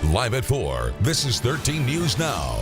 Live at 4, this is 13 News Now.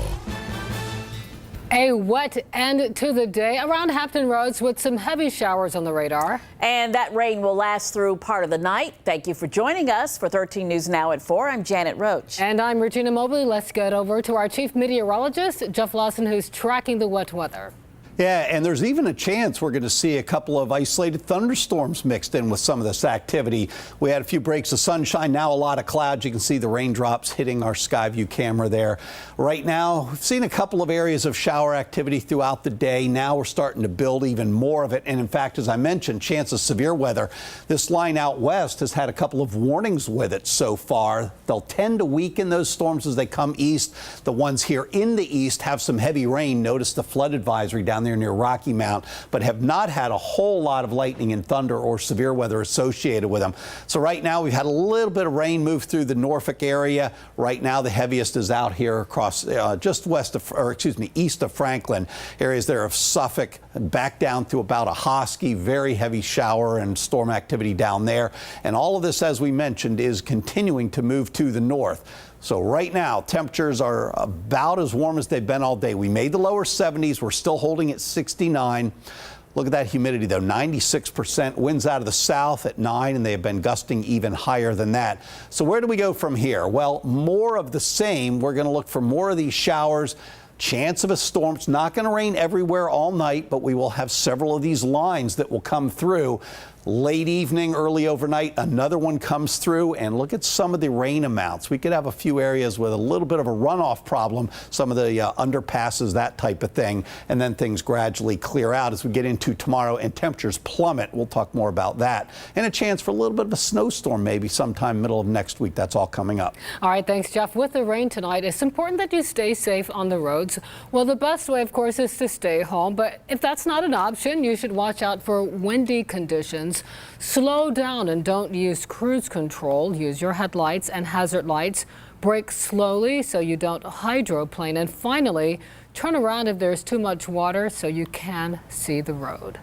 A wet end to the day around Hampton Roads with some heavy showers on the radar. And that rain will last through part of the night. Thank you for joining us for 13 News Now at 4. I'm Janet Roach. And I'm Regina Mobley. Let's get over to our chief meteorologist, Jeff Lawson, who's tracking the wet weather. Yeah, and there's even a chance we're going to see a couple of isolated thunderstorms mixed in with some of this activity. We had a few breaks of sunshine, now a lot of clouds. You can see the raindrops hitting our Skyview camera there. Right now, we've seen a couple of areas of shower activity throughout the day. Now we're starting to build even more of it. And in fact, as I mentioned, chance of severe weather. This line out west has had a couple of warnings with it so far. They'll tend to weaken those storms as they come east. The ones here in the east have some heavy rain. Notice the flood advisory down there near Rocky Mount, but have not had a whole lot of lightning and thunder or severe weather associated with them. So right now we've had a little bit of rain move through the Norfolk area. Right now the heaviest is out here across just east of Franklin. Areas there of Suffolk, back down to about a Hosky, very heavy shower and storm activity down there. And all of this, as we mentioned, is continuing to move to the north. So right now, temperatures are about as warm as they've been all day. We made the lower 70s. We're still holding at 69. Look at that humidity, though, 96%. Winds out of the south at 9, and they have been gusting even higher than that. So where do we go from here? Well, more of the same. We're going to look for more of these showers. Chance of a storm. It's not going to rain everywhere all night, but we will have several of these lines that will come through. Late evening, early overnight, another one comes through, and look at some of the rain amounts. We could have a few areas with a little bit of a runoff problem, some of the underpasses, that type of thing, and then things gradually clear out as we get into tomorrow and temperatures plummet. We'll talk more about that. And a chance for a little bit of a snowstorm maybe sometime middle of next week. That's all coming up. All right, thanks, Jeff. With the rain tonight, it's important that you stay safe on the roads. Well, the best way, of course, is to stay home, but if that's not an option, you should watch out for windy conditions. Slow down and don't use cruise control. Use your headlights and hazard lights. Brake slowly so you don't hydroplane. And finally, turn around if there's too much water so you can see the road.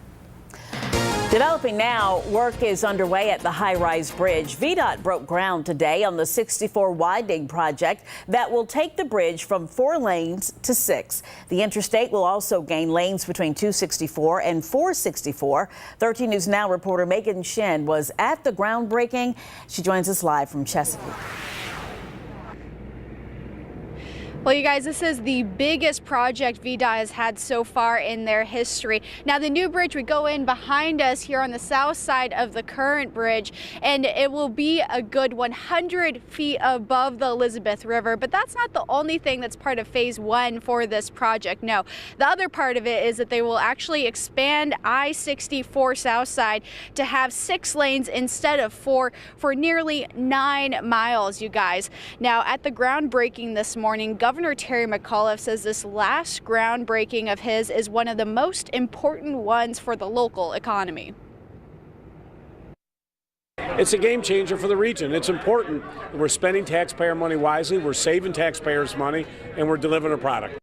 Developing now, work is underway at the high-rise bridge. VDOT broke ground today on the 64 widening project that will take the bridge from 4 lanes to 6. The interstate will also gain lanes between 264 and 464. 13 News Now reporter Megan Shin was at the groundbreaking. She joins us live from Chesapeake. Well, you guys, this is the biggest project VDOT has had so far in their history. Now, the new bridge would go in behind us here on the south side of the current bridge, and it will be a good 100 feet above the Elizabeth River. But that's not the only thing that's part of phase 1 for this project. No, the other part of it is that they will actually expand I-64 south side to have 6 lanes instead of 4 for nearly 9 miles, you guys. Now, at the groundbreaking this morning, Governor Terry McAuliffe says this last groundbreaking of his is one of the most important ones for the local economy. It's a game changer for the region. It's important. We're spending taxpayer money wisely, we're saving taxpayers money, and we're delivering a product.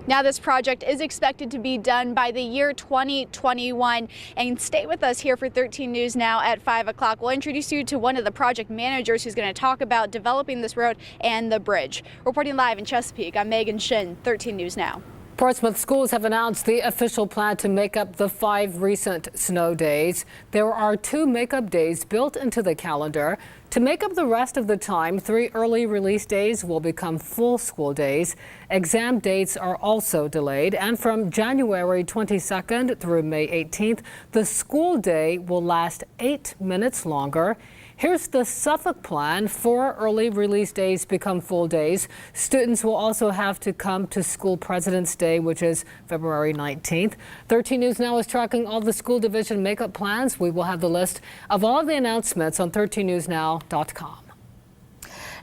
Now, this project is expected to be done by the year 2021. And stay with us here for 13 News Now at 5 o'clock. We'll introduce you to one of the project managers who's going to talk about developing this road and the bridge. Reporting live in Chesapeake, I'm Megan Shin, 13 News Now. Portsmouth schools have announced the official plan to make up the 5 recent snow days. There are 2 makeup days built into the calendar. To make up the rest of the time, 3 early release days will become full school days. Exam dates are also delayed, and from January 22nd through May 18th, the school day will last 8 minutes longer. Here's the Suffolk plan. 4 early release days become full days. Students will also have to come to school President's Day, which is February 19th. 13 News Now is tracking all the school division makeup plans. We will have the list of all of the announcements on 13newsnow.com.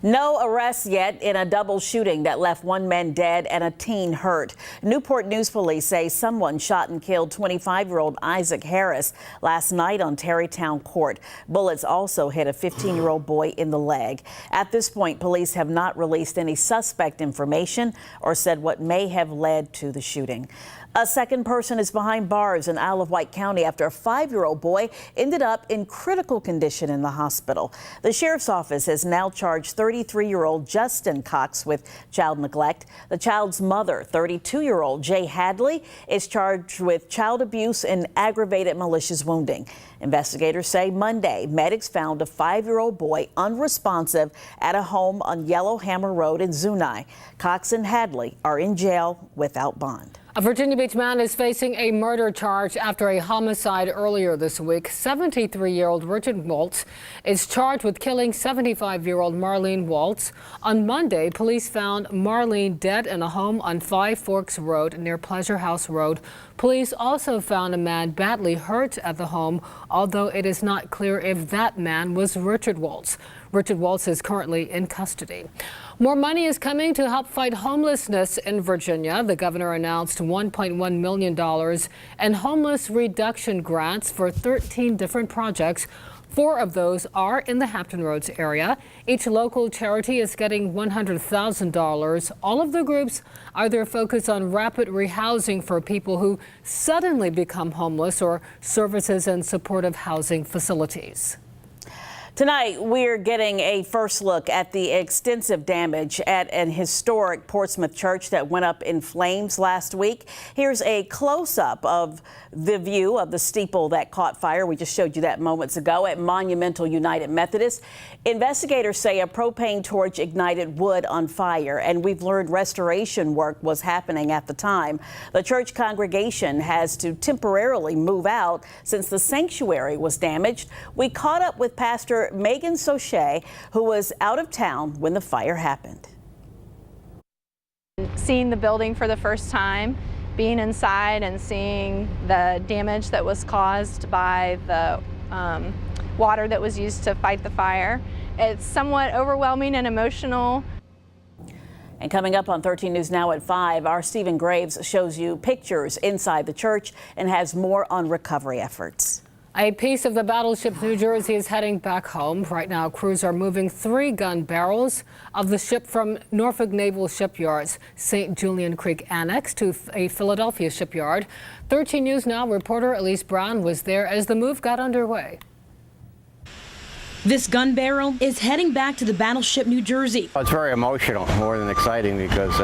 No arrests yet in a double shooting that left 1 man dead and a teen hurt. Newport News police say someone shot and killed 25-year-old Isaac Harris last night on Terrytown Court. Bullets also hit a 15-year-old boy in the leg. At this point, police have not released any suspect information or said what may have led to the shooting. A second person is behind bars in Isle of Wight County after a 5-year-old boy ended up in critical condition in the hospital. The sheriff's office has now charged 33-year-old Justin Cox with child neglect. The child's mother, 32-year-old Jay Hadley, is charged with child abuse and aggravated malicious wounding. Investigators say Monday, medics found a 5-year-old boy unresponsive at a home on Yellowhammer Road in Zuni. Cox and Hadley are in jail without bond. A Virginia Beach man is facing a murder charge after a homicide earlier this week. 73-year-old Richard Waltz is charged with killing 75-year-old Marlene Waltz. On Monday, police found Marlene dead in a home on Five Forks Road near Pleasure House Road. Police also found a man badly hurt at the home, although it is not clear if that man was Richard Waltz. Richard Waltz is currently in custody. More money is coming to help fight homelessness in Virginia. The governor announced $1.1 million in homeless reduction grants for 13 different projects. 4 of those are in the Hampton Roads area. Each local charity is getting $100,000. All of the groups either focus on rapid rehousing for people who suddenly become homeless or services and supportive housing facilities. Tonight, we're getting a first look at the extensive damage at an historic Portsmouth church that went up in flames last week. Here's a close-up of the view of the steeple that caught fire. We just showed you that moments ago at Monumental United Methodist. Investigators say a propane torch ignited wood on fire, and we've learned restoration work was happening at the time. The church congregation has to temporarily move out since the sanctuary was damaged. We caught up with Pastor Megan Sochet, who was out of town when the fire happened. Seeing the building for the first time, being inside and seeing the damage that was caused by the water that was used to fight the fire, it's somewhat overwhelming and emotional. And coming up on 13 News Now at 5, our Stephen Graves shows you pictures inside the church and has more on recovery efforts. A piece of the battleship New Jersey is heading back home. Right now, crews are moving 3 gun barrels of the ship from Norfolk Naval Shipyard's St. Julian Creek Annex to a Philadelphia shipyard. 13 News Now reporter Elise Brown was there as the move got underway. This gun barrel is heading back to the battleship New Jersey. It's very emotional, more than exciting, because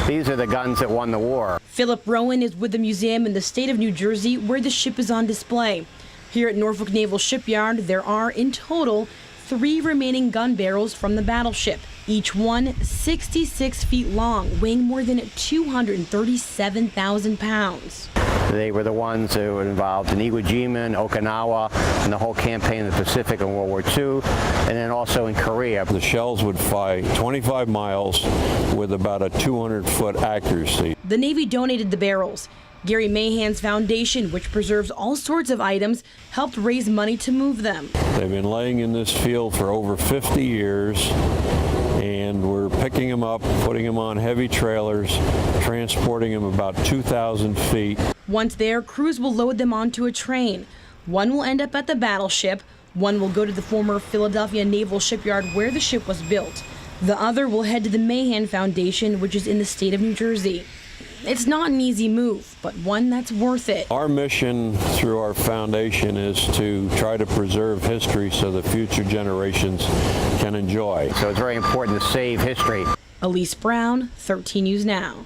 these are the guns that won the war. Philip Rowan is with the museum in the state of New Jersey where the ship is on display. Here at Norfolk Naval Shipyard, there are in total 3 remaining gun barrels from the battleship, each one 66 feet long, weighing more than 237,000 pounds. They were the ones who were involved in Iwo Jima and Okinawa and the whole campaign in the Pacific in World War II, and then also in Korea. The shells would fly 25 miles with about a 200-foot accuracy. The Navy donated the barrels. Gary Mahan's foundation, which preserves all sorts of items, helped raise money to move them. They've been laying in this field for over 50 years, and we're picking them up, putting them on heavy trailers, transporting them about 2,000 feet. Once there, crews will load them onto a train. One will end up at the battleship, one will go to the former Philadelphia Naval Shipyard where the ship was built. The other will head to the Mahan Foundation, which is in the state of New Jersey. It's not an easy move, but one that's worth it. Our mission through our foundation is to try to preserve history so the future generations can enjoy. So it's very important to save history. Elise Brown, 13 News Now.